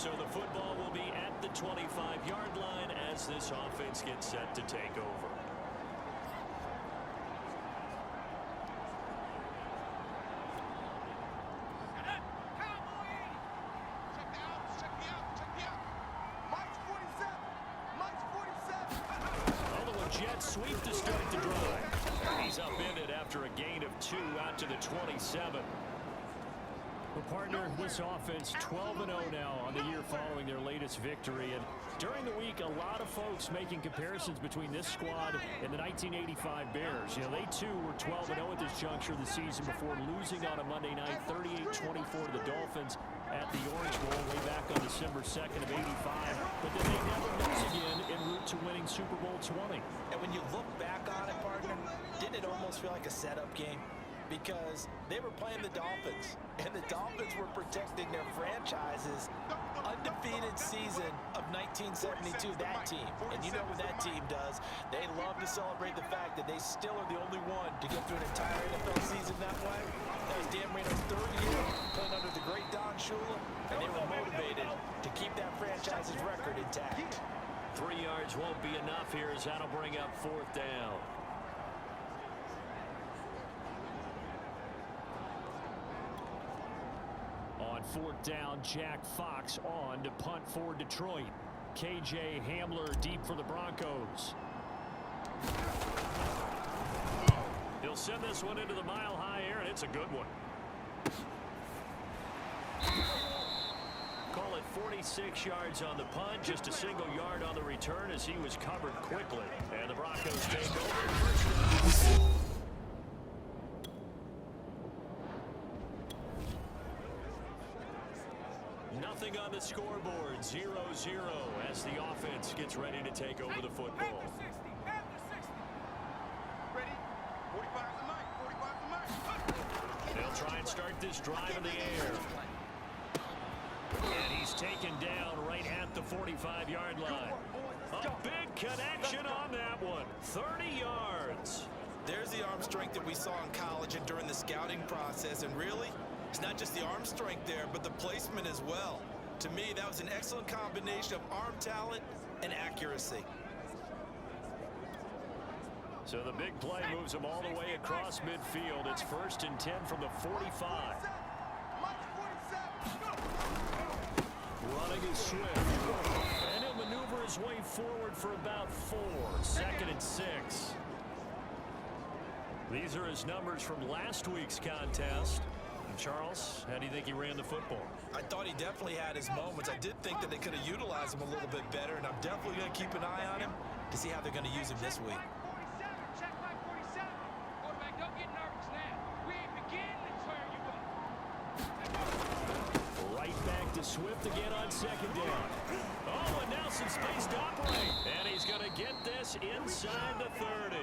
So the football will be at the 25-yard line as this offense gets set to take over. Jets sweep to start the drive. He's upended after a gain of 2 out to the 27. Well, partner, this offense 12-0 now on the year following their latest victory. And during the week, a lot of folks making comparisons between this squad and the 1985 Bears. You know, they too were 12-0 at this juncture of the season before losing on a Monday night 38-24 to the Dolphins at the Orange Bowl way back on December 2nd of '85. But then they never lose again en route to winning Super Bowl 20. And when you look back on it, partner, didn't it almost feel like a setup game? Because they were playing the Dolphins, and the Dolphins were protecting their franchise's undefeated season of 1972, that team. And you know what that team does. They love to celebrate the fact that they still are the only one to get through an entire NFL season that way. That was Dan Marino's third year playing under the great Don Shula, and they were motivated to keep that franchise's record intact. 3 yards won't be enough here as that'll bring up 4th down. On 4th down, Jack Fox on to punt for Detroit. KJ Hamler deep for the Broncos. He'll send this one into the mile-high air, and it's a good one. Call it 46 yards on the punt, just a single yard on the return as he was covered quickly. And the Broncos take over. Nothing on the scoreboard, 0-0 as the offense gets ready to take over the football. They'll try and start this drive in the air. And he's taken down right at the 45-yard line. A big connection on that one, 30 yards. There's the arm strength that we saw in college and during the scouting process, and really, it's not just the arm strength there, but the placement as well. To me, that was an excellent combination of arm talent and accuracy. So the big play moves him all the way across midfield. It's 1st and 10 from the 45. Running is Swift. And he'll maneuver his way forward for about 4. 2nd and 6. These are his numbers from last week's contest. Charles, how do you think he ran the football? I thought he definitely had his moments. I did think that they could have utilized him a little bit better, and I'm definitely going to keep an eye on him to see how they're going to use him this week. Check my 47. Quarterback, don't get nervous now. We ain't beginning to turn you up. Right back to Swift again on 2nd down. Oh, and now some space to operate. And he's going to get this inside the 30.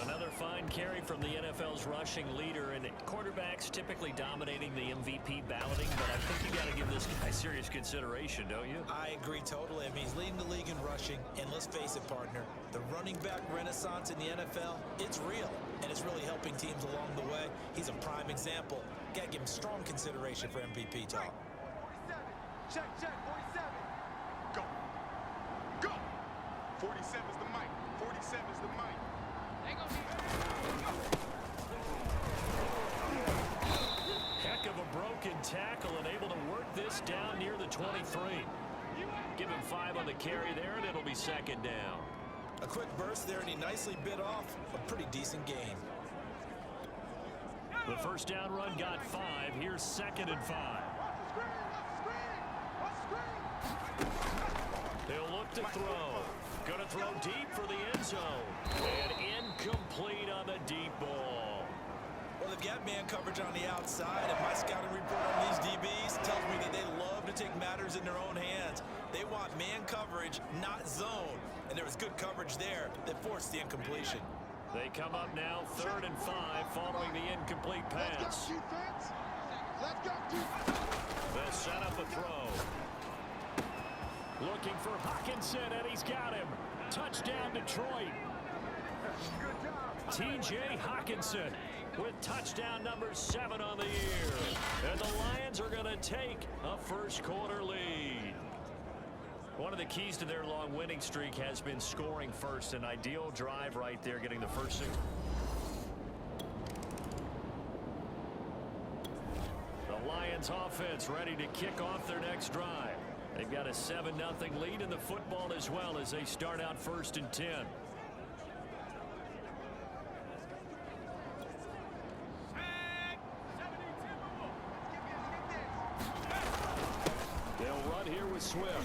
Another fine carry from the NFL's rushing leader, and quarterbacks typically dominating the MVP balloting, but I think you got to give this guy serious consideration, don't you? I agree totally. I mean, he's leading the league in rushing, and let's face it, partner, the running back renaissance in the NFL, it's real, and it's really helping teams along the way. He's a prime example. Got to give him strong consideration for MVP talk. 47. Check, 47. Go. Go. 47 is the mic. 47 is the mic. Heck of a broken tackle and able to work this down near the 23. Give him 5 on the carry there, and it'll be 2nd down. A quick burst there, and he nicely bit off a pretty decent gain. The 1st down run got 5. Here's 2nd and 5. They'll look to throw. Gonna throw deep for the end zone. And incomplete on the deep ball. Well, they've got man coverage on the outside, and my scouting report on these DBs tells me that they love to take matters in their own hands. They want man coverage, not zone. And there was good coverage there that forced the incompletion. They come up now 3rd and 5 following the incomplete pass. They'll set up a throw. Looking for Hawkinson, and he's got him. Touchdown, Detroit. T.J. Hawkinson with touchdown number 7 on the year. And the Lions are going to take a first quarter lead. One of the keys to their long winning streak has been scoring first. An ideal drive right there, getting the first 6. The Lions offense ready to kick off their next drive. They've got a 7-0 lead in the football as well as they start out 1st and 10. They'll run here with Swift.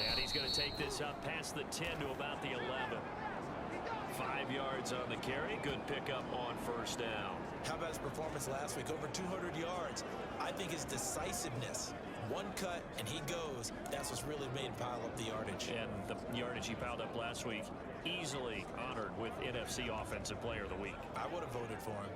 And he's going to take this up past the 10 to about the 11. 5 yards on the carry. Good pickup on first down. How about his performance last week? Over 200 yards. I think his decisiveness. One cut and he goes. That's what's really made him pile up the yardage. And the yardage he piled up last week, easily honored with NFC Offensive Player of the Week. I would have voted for him.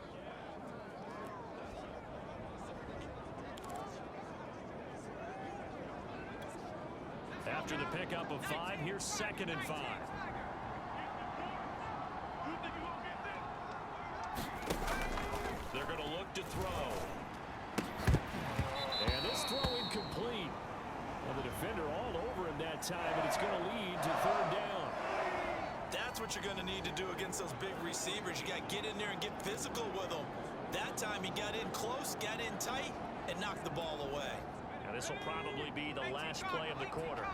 After the pickup of 5, here's 2nd and 5. They're going to look to throw. And this throw incomplete. Well, the defender all over him that time, and it's going to lead to 3rd down. That's what you're going to need to do against those big receivers. You got to get in there and get physical with them. That time he got in close, got in tight, and knocked the ball away. Now this will probably be the last play of the quarter.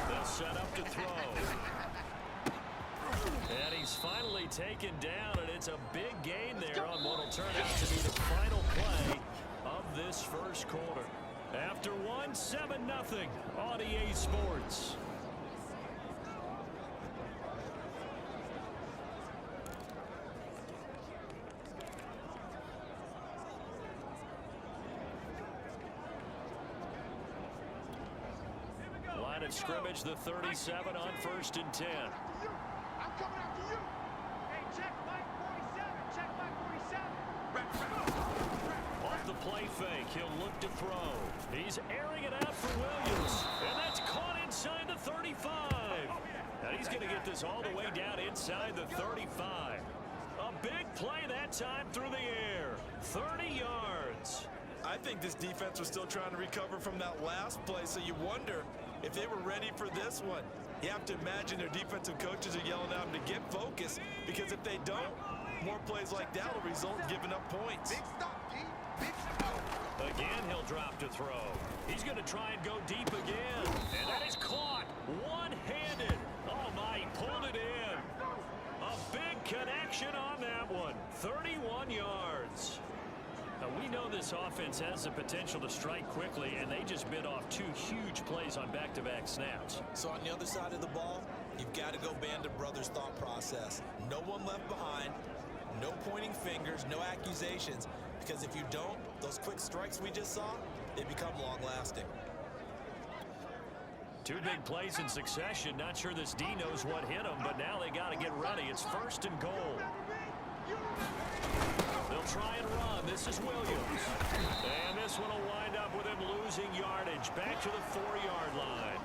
They'll set up to throw. And he's finally taken down, and it's a big gain there on what will turn out to be the final play of this first quarter. After 1, 7-0 on EA Sports. Line of scrimmage, the 37 on 1st and 10. I'm coming after you. Hey, check Mike 47. Check Mike 47. Off the play fake, he'll look to throw. He's airing it out for Williams. And that's caught inside the 35. And he's going to get this all the way down inside the 35. A big play that time through the air. 30 yards. I think this defense was still trying to recover from that last play, so you wonder if they were ready for this one. You have to imagine their defensive coaches are yelling at them to get focused, because if they don't, more plays like that will result in giving up points. Big stop, D. Big stop. Again, he'll drop to throw. He's going to try and go deep again. And that is caught one-handed. Oh, my, he pulled it in. A big connection on that one. 31 yards. Now, we know this offense has the potential to strike quickly, and they just bit off 2 huge plays on back-to-back snaps. So on the other side of the ball, you've got to go Band of Brothers thought process. No one left behind, no pointing fingers, no accusations, because if you don't, those quick strikes we just saw, they become long-lasting. 2 big plays in succession. Not sure this D knows what hit him, but now they got to get ready. It's 1st and goal. They'll try and run. This is Williams. And this one will wind up with him losing yardage back to the 4-yard line.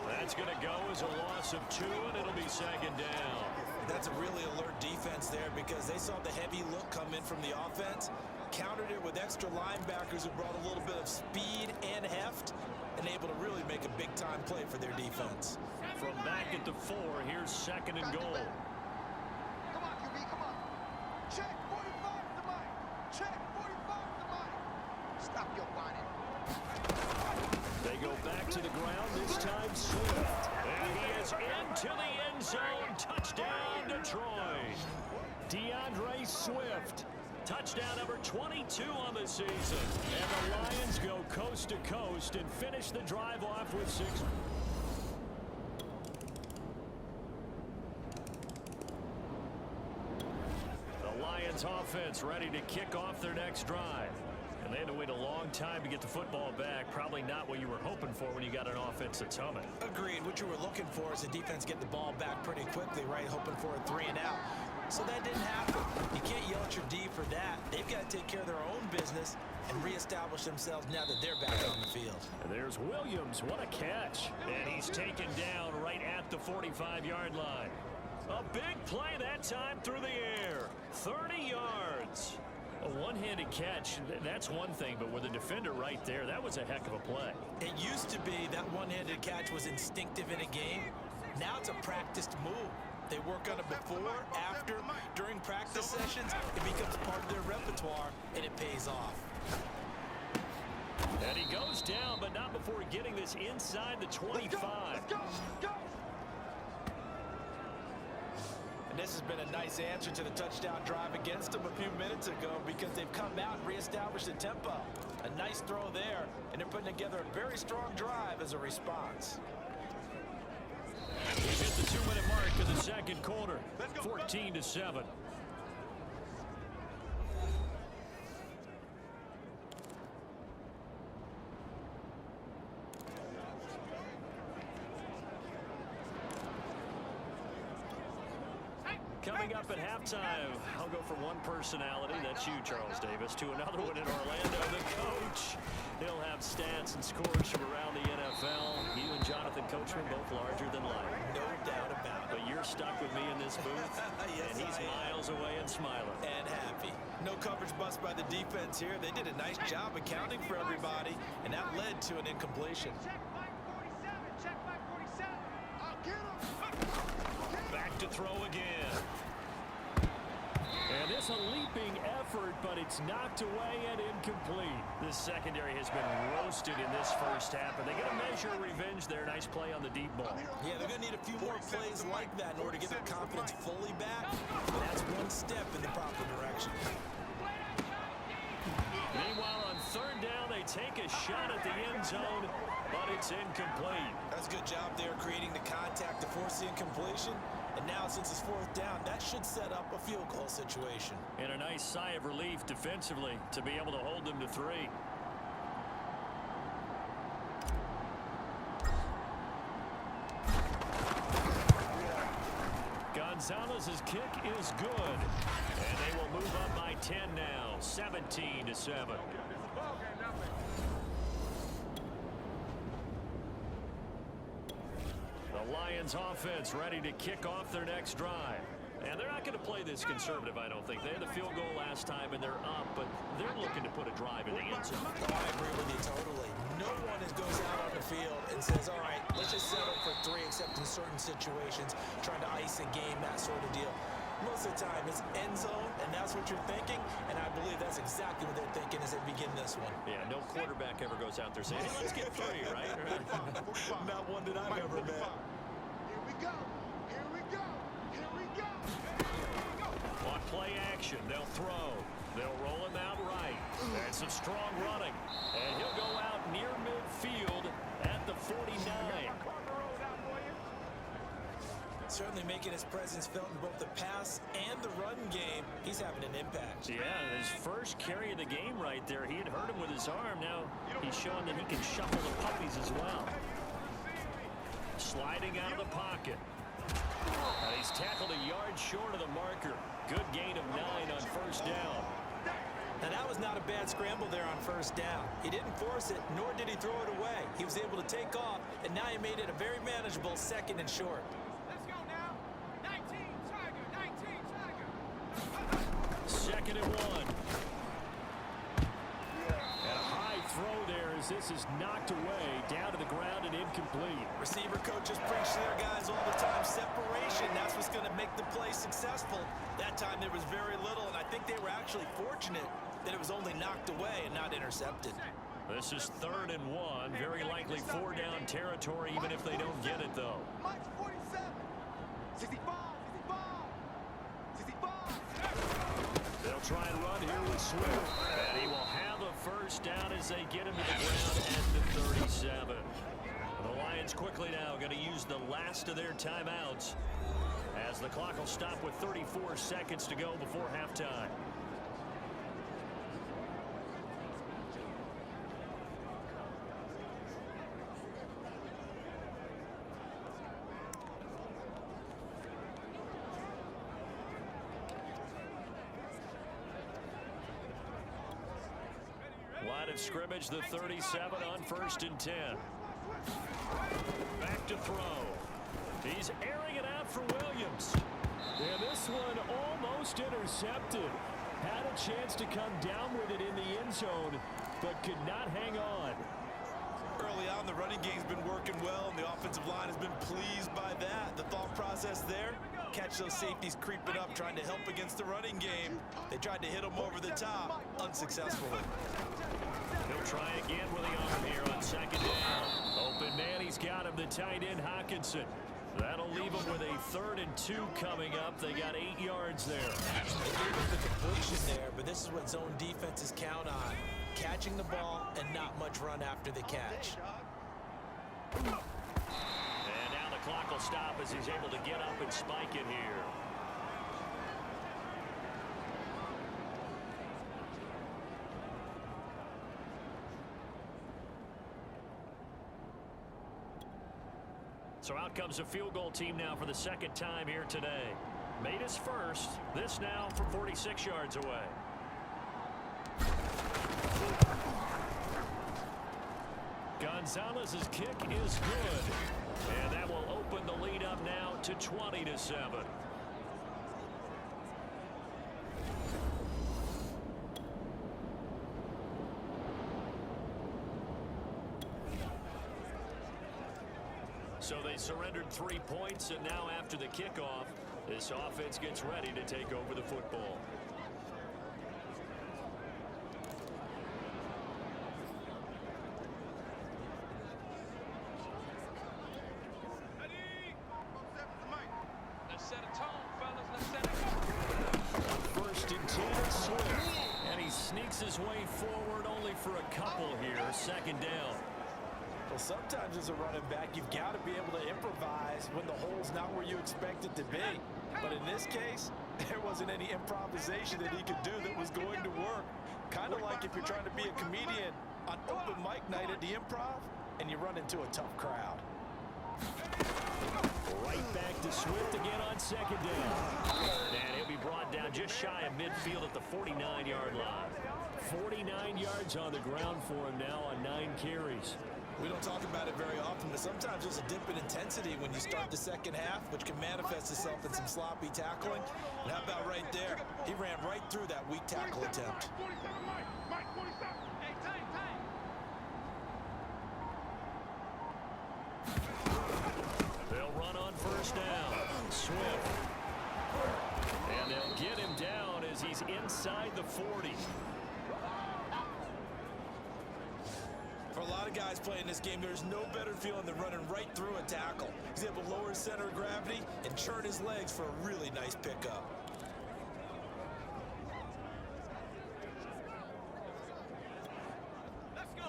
That's going to go as a loss of 2, and it'll be 2nd down. That's a really alert defense there, because they saw the heavy look come in from the offense, countered it with extra linebackers who brought a little bit of speed and heft, and able to really make a big-time play for their defense. From back at the 4, here's 2nd and goal. Come on, QB, come on. Check 45 to Mike. Check 45 to Mike. Stop your whining. They go back to the ground, this time Swift. And he is into the end zone. Touchdown, Detroit. DeAndre Swift. Touchdown number 22 on the season. And the Lions go coast to coast and finish the drive off with 6. The Lions offense ready to kick off their next drive. And they had to wait a long time to get the football back. Probably not what you were hoping for when you got an offense that's humming. Agreed. What you were looking for is the defense get the ball back pretty quickly, right? Hoping for a 3 and out. So that didn't happen. You can't yell at your D for that. They've got to take care of their own business and reestablish themselves now that they're back on the field. And there's Williams. What a catch. And he's taken down right at the 45-yard line. A big play that time through the air. 30 yards. A one-handed catch, that's one thing, but with a defender right there, that was a heck of a play. It used to be that one-handed catch was instinctive in a game. Now it's a practiced move. They work on it before, after, during practice sessions. It becomes part of their repertoire, and it pays off. And he goes down, but not before getting this inside the 25. Let's go. And this has been a nice answer to the touchdown drive against them a few minutes ago because they've come out and reestablished the tempo. A nice throw there, and they're putting together a very strong drive as a response. We've hit the 2-minute mark of the second quarter, 14-7. Coming up at halftime, I'll go from one personality, that's you, Charles Davis, to another one in Orlando, the coach. He'll have stats and scores from around the NFL. You and Jonathan Coachman both larger than life. No doubt about it. But you're stuck with me in this booth, Yes, and he's miles away and smiling. And happy. No coverage bust by the defense here. They did a nice job accounting for everybody, and that led to an incompletion. Check back 47. Check back 47. I'll get him. Back to throw again. And this a leaping effort, but it's knocked away and incomplete. This secondary has been roasted in this first half, and they get a measure of revenge there. Nice play on the deep ball. Yeah, they're going to need a few more plays like that in order to get their confidence fully back. But that's one step in the proper direction. Meanwhile, on third down, they take a shot at the end zone, but it's incomplete. That's a good job there creating the contact to force the incompletion. And now, since it's fourth down, that should set up a field goal situation. And a nice sigh of relief defensively to be able to hold them to 3. Gonzalez's kick is good. And they will move up by 10 now, 17-7. The Lions offense ready to kick off their next drive. And they're not going to play this conservative, I don't think. They had the field goal last time, and they're up, but they're looking to put a drive in the end zone. Oh, I agree with you totally. No one goes out on the field and says, all right, let's just settle for 3, except in certain situations, trying to ice a game, that sort of deal. Most of the time, it's end zone, and that's what you're thinking, and I believe that's exactly what they're thinking as they begin this one. Yeah, no quarterback ever goes out there saying, hey, let's get 3, right? Not one that I've ever met. Here we go. Here we go. Here we go. On play action, they'll throw. They'll roll him out right. And some strong running. And he'll go out near midfield at the 49. Certainly making his presence felt in both the pass and the run game. He's having an impact. Yeah, his first carry of the game right there. He had hurt him with his arm. Now he's showing that he can shuffle the puppies as well. Sliding out of the pocket. And he's tackled a yard short of the marker. Good gain of 9 on first down. Now, that was not a bad scramble there on first down. He didn't force it, nor did he throw it away. He was able to take off, and now he made it a very manageable 2nd and short. Let's go now. 19, Tiger. 19, Tiger. 2nd and 1. And a high throw there as this is knocked away, down to the ground and incomplete. Receiver coaches preach to their guys all the time. Separation, that's what's going to make the play successful. That time there was very little, and I think they were actually fortunate that it was only knocked away and not intercepted. This is 3rd and 1. Very likely 4-down territory, even if they don't get it, though. Mike's 47. 65. 65. 65. They'll try and run here with Swift. And he will have a first down as they get him to the ground at the 37. The Lions quickly now going to use the last of their timeouts as the clock will stop with 34 seconds to go before halftime. Line of scrimmage, the 37 on 1st and 10. Back to throw. He's airing it out for Williams. And this one almost intercepted. Had a chance to come down with it in the end zone, but could not hang on. Early on, the running game's been working well, and the offensive line has been pleased by that. The thought process there, catch those safeties creeping up, trying to help against the running game. They tried to hit them over the top, unsuccessfully. He'll try again with the arm here on second down. Open man, he's got him, the tight end Hockenson. That'll leave them with a 3rd and 2 coming up. They got 8 yards there. They gave up the completion there, but this is what zone defenses count on. Catching the ball and not much run after the catch. And now the clock will stop as he's able to get up and spike it here. So out comes a field goal team now for the 2nd time here today. Made his first. This now from 46 yards away. Gonzalez's kick is good. And that will open the lead up now to 20-7. So they surrendered 3 points, and now after the kickoff, this offense gets ready to take over the football. Let's set a tone, fellas. Let's set it. 1st and 10, Swift. And he sneaks his way forward only for a couple here. 2nd down. Well, sometimes as a running back, you've got to be able to improvise when the hole's not where you expect it to be. But in this case, there wasn't any improvisation that he could do that was going to work. Kind of like if you're trying to be a comedian on open mic night at the Improv and you run into a tough crowd. Right back to Swift again on 2nd down. And he'll be brought down just shy of midfield at the 49-yard line. 49 yards on the ground for him now on 9 carries. We don't talk about it very often, but sometimes there's a dip in intensity when you start the 2nd half, which can manifest itself in some sloppy tackling. And how about right there? He ran right through that weak tackle attempt. They'll run on 1st down. Swift. And they'll get him down as he's inside the 40. For a lot of guys playing this game, there's no better feeling than running right through a tackle. He's able to lower his center of gravity and churn his legs for a really nice pickup.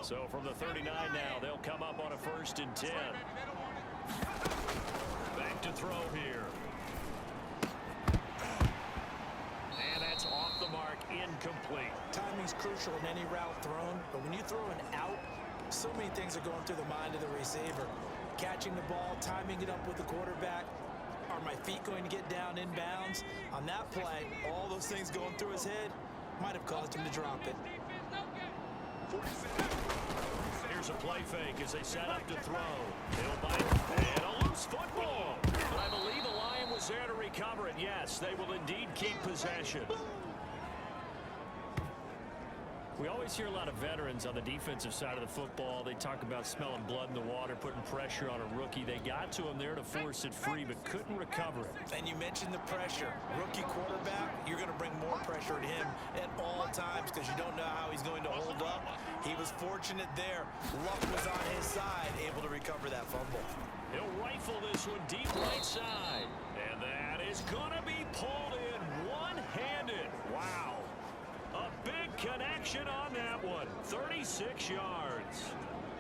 So from the 39 now, they'll come up on a 1st and 10. Back to throw here. And that's off the mark, incomplete. Timing's crucial in any route thrown, but when you throw an out, so many things are going through the mind of the receiver. Catching the ball, timing it up with the quarterback. Are my feet going to get down in bounds? On that play, all those things going through his head might have caused him to drop it. Here's a play fake as they set up to throw. He'll bite and a loose football. But I believe the Lion was there to recover it. Yes, they will indeed keep possession. We always hear a lot of veterans on the defensive side of the football. They talk about smelling blood in the water, putting pressure on a rookie. They got to him there to force it free, but couldn't recover it. And you mentioned the pressure. Rookie quarterback, you're going to bring more pressure at him at all times because you don't know how he's going to hold up. He was fortunate there. Luck was on his side, able to recover that fumble. He'll rifle this one deep right side. And that is going to be pulled in one-handed. Wow. A big connection on that one. 36 yards.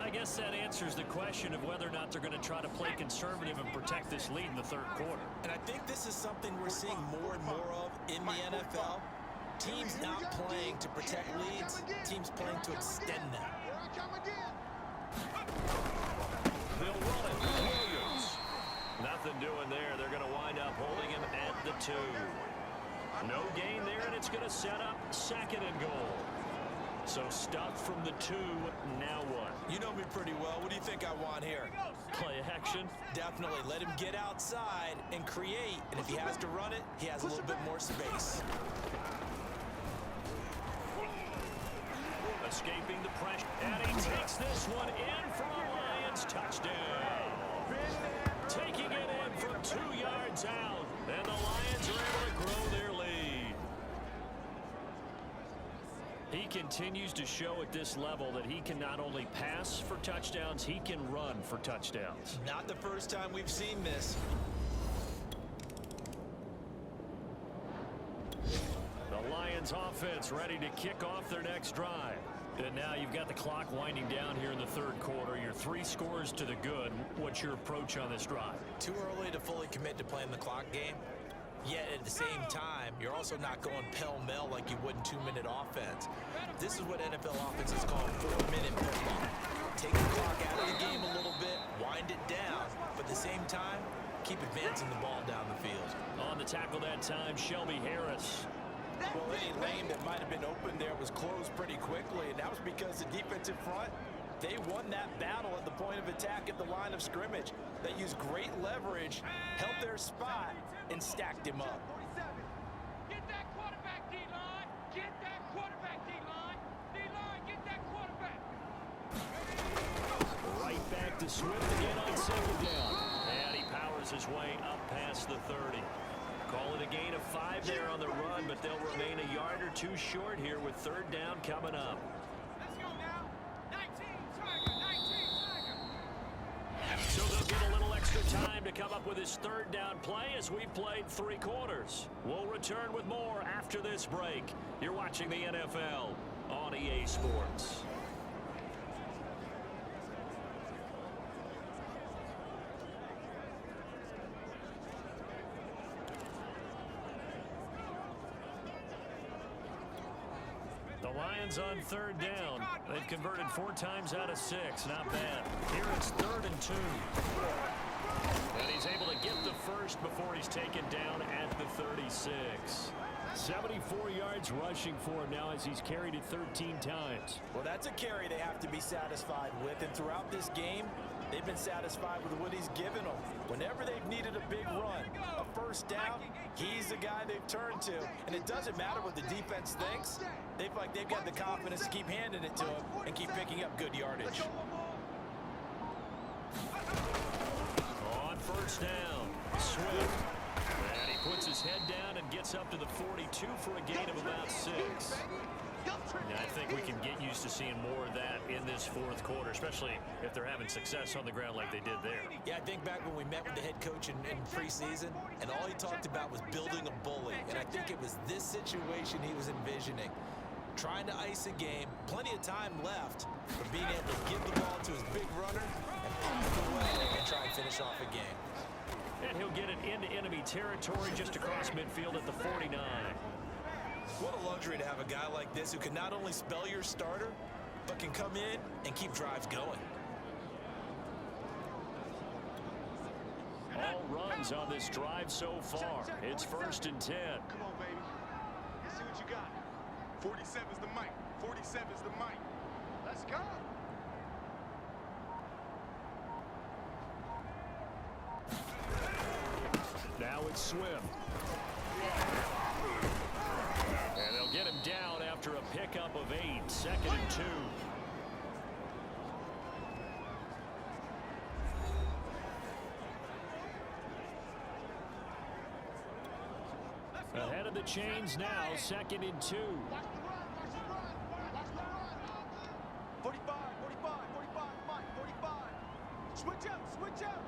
I guess that answers the question of whether or not they're going to try to play conservative and protect this lead in the 3rd quarter. And I think this is something we're seeing more and more of in the NFL. Teams not playing to protect leads, teams playing to extend them. They'll run it. Williams. Nothing doing there. They're going to wind up holding him at the 2. No gain there, and it's going to set up 2nd and goal. So stuff from the 2, now what? You know me pretty well. What do you think I want here? Play action? Definitely. Let him get outside and create. And if he has to run it, he has a little bit more space. Escaping the pressure. And he takes this one in for a Lions touchdown. Taking it in from 2 yards out. And the Lions are able to grow their lead. He continues to show at this level that he can not only pass for touchdowns, he can run for touchdowns. Not the first time we've seen this. The Lions offense ready to kick off their next drive. And now you've got the clock winding down here in the 3rd quarter. You're 3 scores to the good. What's your approach on this drive? Too early to fully commit to playing the clock game. Yet at the same time, you're also not going pell-mell like you would in 2-minute offense. This is what NFL offenses call 4-minute football. Take the clock out of the game a little bit, wind it down, but at the same time, keep advancing the ball down the field. On the tackle that time, Shelby Harris. Well, any lane that might have been open there was closed pretty quickly, and that was because the defensive front, they won that battle at the point of attack at the line of scrimmage. They used great leverage, held their spot, and stacked him up. Get that quarterback, D-line. Get that quarterback, D-line. D-line, get that quarterback. Right back to Swift again on 2nd down. And he powers his way up past the 30. Call it a gain of 5 there on the run, but they'll remain a yard or 2 short here with 3rd down coming up. Let's go now. 19, Tiger, 19, Tiger. So they'll get a little extra time to come up with his 3rd down play as we played 3 quarters. We'll return with more after this break. You're watching the NFL on EA Sports. The Lions on 3rd down. They've converted 4 times out of 6. Not bad. Here it's 3rd and 2. And he's able to get the first before he's taken down at the 36. 74 yards rushing for him now as he's carried it 13 times. Well, that's a carry they have to be satisfied with, and throughout this game, they've been satisfied with what he's given them. Whenever they've needed a big run, a 1st down, he's the guy they've turned to. And it doesn't matter what the defense thinks. They've got the confidence to keep handing it to him and keep picking up good yardage. On 1st down, Swift. And he puts his head down and gets up to the 42 for a gain of about 6. Yeah, I think we can get used to seeing more of that in this 4th quarter, especially if they're having success on the ground like they did there. Yeah, I think back when we met with the head coach in preseason, and all he talked about was building a bully. And I think it was this situation he was envisioning. Trying to ice a game, plenty of time left, but being able to give the ball to his big runner and pump it away and try and finish off a game. And he'll get it into enemy territory just across midfield at the 49. What a luxury to have a guy like this who can not only spell your starter, but can come in and keep drives going. All runs on this drive so far. It's 1st and 10. Come on, baby. Let's see what you got. 47's the mic. 47's the mic. Let's go. Now it's Swift. And they'll get him down after a pickup of 8. 2nd and 2. Ahead of the chains now, 2nd and 2. 45, 45, 45, Mike, 45. Switch out, switch out.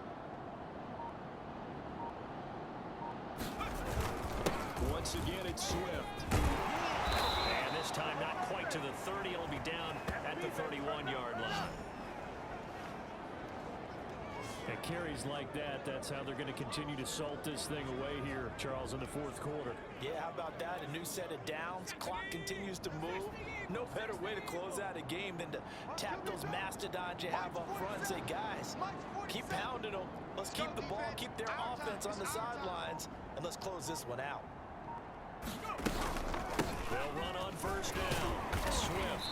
Once again, it's Swift. And this time not quite to the 30. It'll be down at the 31-yard line. And carries like that, that's how they're going to continue to salt this thing away here, Charles, in the 4th quarter. Yeah, how about that? A new set of downs. Clock continues to move. No better way to close out a game than to tap those mastodons you have up front and say, guys, keep pounding them. Let's keep the ball, keep their offense on the sidelines, and let's close this one out. They'll run on 1st down. Swift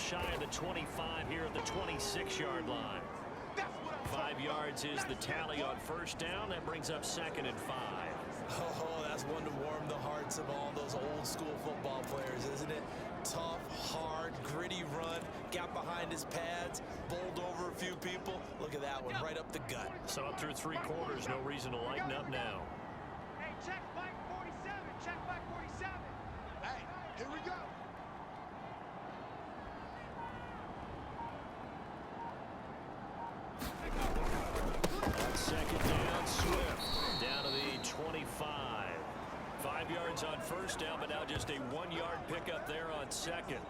shy of the 25 here at the 26-yard line. 5 yards is the tally on first down. That brings up 2nd and 5. Oh, that's one to warm the hearts of all those old school football players, isn't it? Tough, hard, gritty run, got behind his pads, bowled over a few people. Look at that one, right up the gut. So up through 3 quarters, no reason to lighten up now. Hey, check back 47. Check back 47. Hey, here we go. On 2nd down, Swift down to the 25. 5 yards on first down, but now just a 1-yard pickup there on 2nd.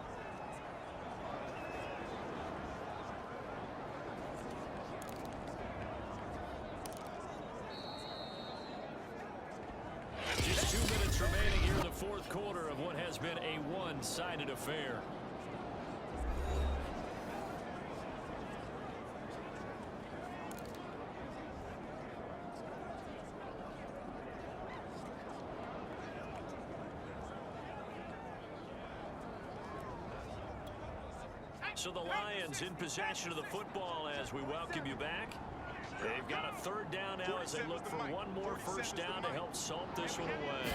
Just 2 minutes remaining here in the 4th quarter of what has been a one-sided affair. So the Lions in possession of the football as we welcome you back. They've got a 3rd down now as they look for one more first down to help salt this one away.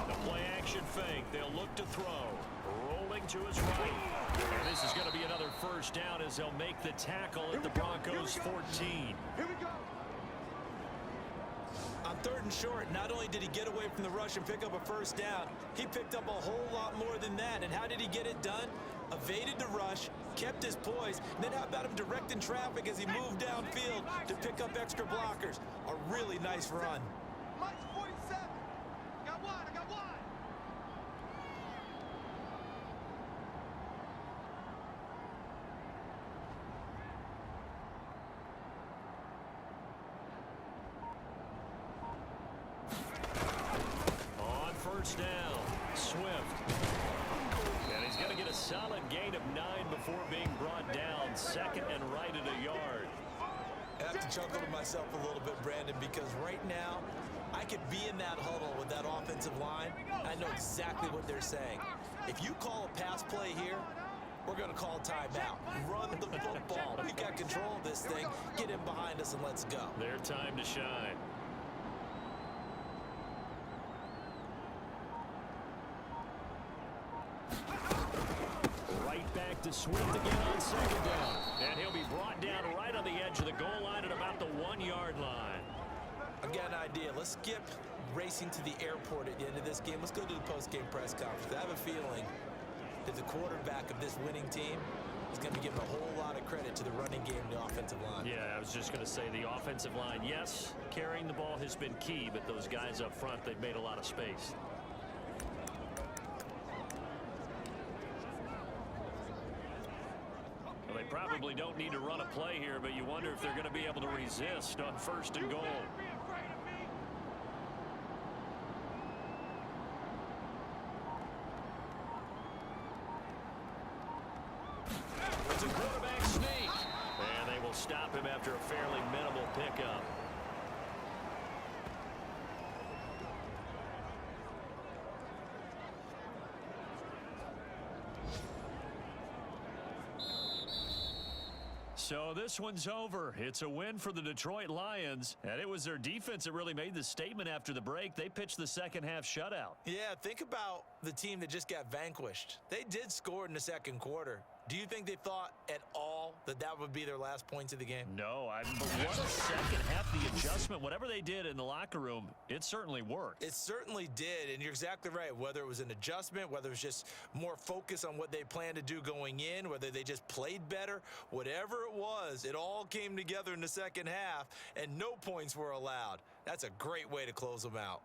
The play action fake. They'll look to throw. Rolling to his right. And this is going to be another first down as they'll make the tackle at the Broncos 14. Here we go. On 3rd and short, not only did he get away from the rush and pick up a first down, he picked up a whole lot more than that. And how did he get it done? Evaded the rush, kept his poise, and then how about him directing traffic as he moved downfield to pick up extra blockers? A really nice run. Mike's 47. Got one. I got one. On first down, Swift. And he's going to get a solid gain of 9 before being brought down. 2nd and right at a yard. I have to chuckle to myself a little bit, Brandon, because right now I could be in that huddle with that offensive line. I know exactly what they're saying. If you call a pass play here, we're going to call timeout. Run the football. We've got control of this thing. Get him behind us and let's go. Their time to shine. Right back to Swift again on 2nd down. And he'll be brought down right on the edge of the goal line at about the 1-yard line. I've got an idea. Let's skip racing to the airport at the end of this game. Let's go to the post-game press conference. I have a feeling that the quarterback of this winning team is going to be given a whole lot of credit to the running game and the offensive line. Yeah, I was just going to say the offensive line, yes, carrying the ball has been key, but those guys up front, they've made a lot of space. Well, they probably don't need to run a play here, but you wonder if they're going to be able to resist on 1st and goal. Be afraid of me. It's a quarterback sneak. And they will stop him after a fairly minimal pickup. So this one's over. It's a win for the Detroit Lions, and it was their defense that really made the statement after the break. They pitched the second half shutout. Yeah, think about the team that just got vanquished. They did score in the 2nd quarter. Do you think they thought at all that that would be their last points of the game? No, but what a second half, the adjustment, whatever they did in the locker room, it certainly worked. It certainly did, and you're exactly right. Whether it was an adjustment, whether it was just more focus on what they planned to do going in, whether they just played better, whatever it was, it all came together in the second half, and no points were allowed. That's a great way to close them out.